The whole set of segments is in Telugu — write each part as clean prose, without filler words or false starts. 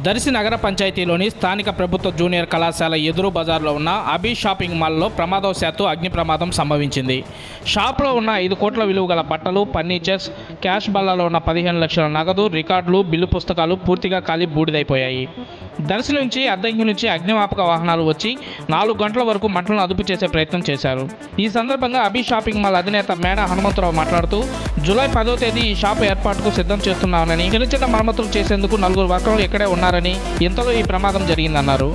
దర్శి నగర పంచాయతీలోని స్థానిక ప్రభుత్వ జూనియర్ కళాశాల ఎదురు బజార్లో ఉన్న అభి షాపింగ్ మాల్లో ప్రమాదవశాత్తు అగ్ని ప్రమాదం సంభవించింది. షాప్లో ఉన్న 5 కోట్ల విలువ గల బట్టలు, ఫర్నిచర్స్, క్యాష్ బల్లలో ఉన్న 15 లక్షల నగదు, రికార్డులు, బిల్లు పుస్తకాలు పూర్తిగా కాలి బూడిదైపోయాయి. దర్శి నుంచి అద్దంకి నుంచి అగ్నిమాపక వాహనాలు వచ్చి 4 గంటల వరకు మంటలను అదుపు చేసే ప్రయత్నం చేశారు. ఈ సందర్భంగా అభి షాపింగ్ మాల్ అధినేత మేడ హనుమంతరావు మాట్లాడుతూ, జూలై 10వ తేదీ ఈ షాపు ఏర్పాటుకు సిద్ధం చేస్తున్నామని, చిన్న చిన్న మరమ్మతులు చేసేందుకు 4 వర్కర్లు ఇక్కడే ఉన్నారని, ఇంతలో ఈ ప్రమాదం జరిగిందన్నారు.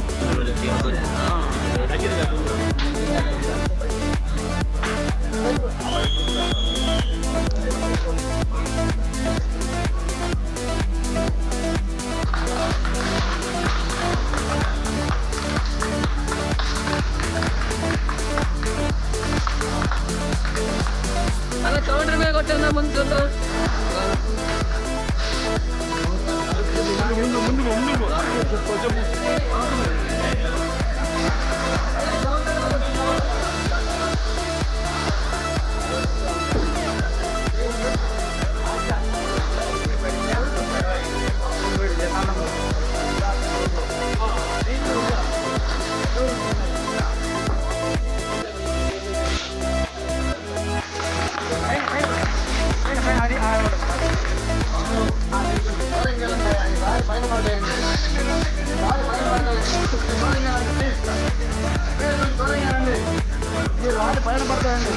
కౌంటర్ మీద కొట్టిన ముందు పైన పడతాయండి.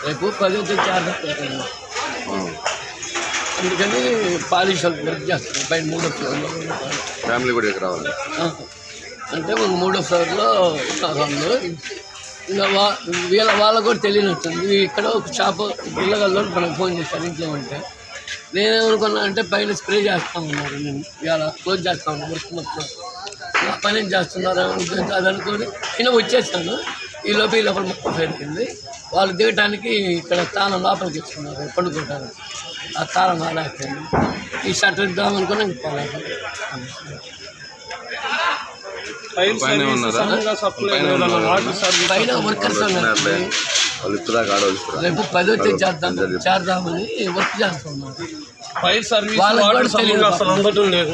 రేపు 10 అందుకని పాలిష్ వర్క్ చేస్తాను. బయట 3వ ఫ్లోర్లో ఫ్యామిలీ కూడా ఇక్కడ రావాలి అంటే 3వ ఫ్లోర్లో వాళ్ళు ఇంకా వాళ్ళకు కూడా తెలియనట్టుంది. ఇక్కడ ఒక షాపు పిల్లగాళ్ళు మనకు ఫోన్ చేశారు ఇంట్లో ఉంటే. నేనేమనుకున్నా అంటే పైన స్ప్రే చేస్తూ ఉన్నారు. నేను ఇవాళ క్లోజ్ చేస్తా ఉన్నాను. వర్క్ మొత్తం ఆ పని చేస్తున్నారు అది అనుకొని అయినా వచ్చేసాను. ఈ లోపల మొత్తం పెరిగింది. వాళ్ళు దిగటానికి ఇక్కడ తాళం లోపలికి ఇచ్చుకున్నారు పండుకుంటారు. ఆ తాళం ఆడాకండి ఈ షట్టర్ ఇద్దామనుకుని ఇంకోలేదు. పైన వర్కర్స్ ఉన్నారు. రేపు 10వ తేదీ చేద్దామని వర్క్ చేస్తున్నాం. వాళ్ళకి కూడా తెలియదు.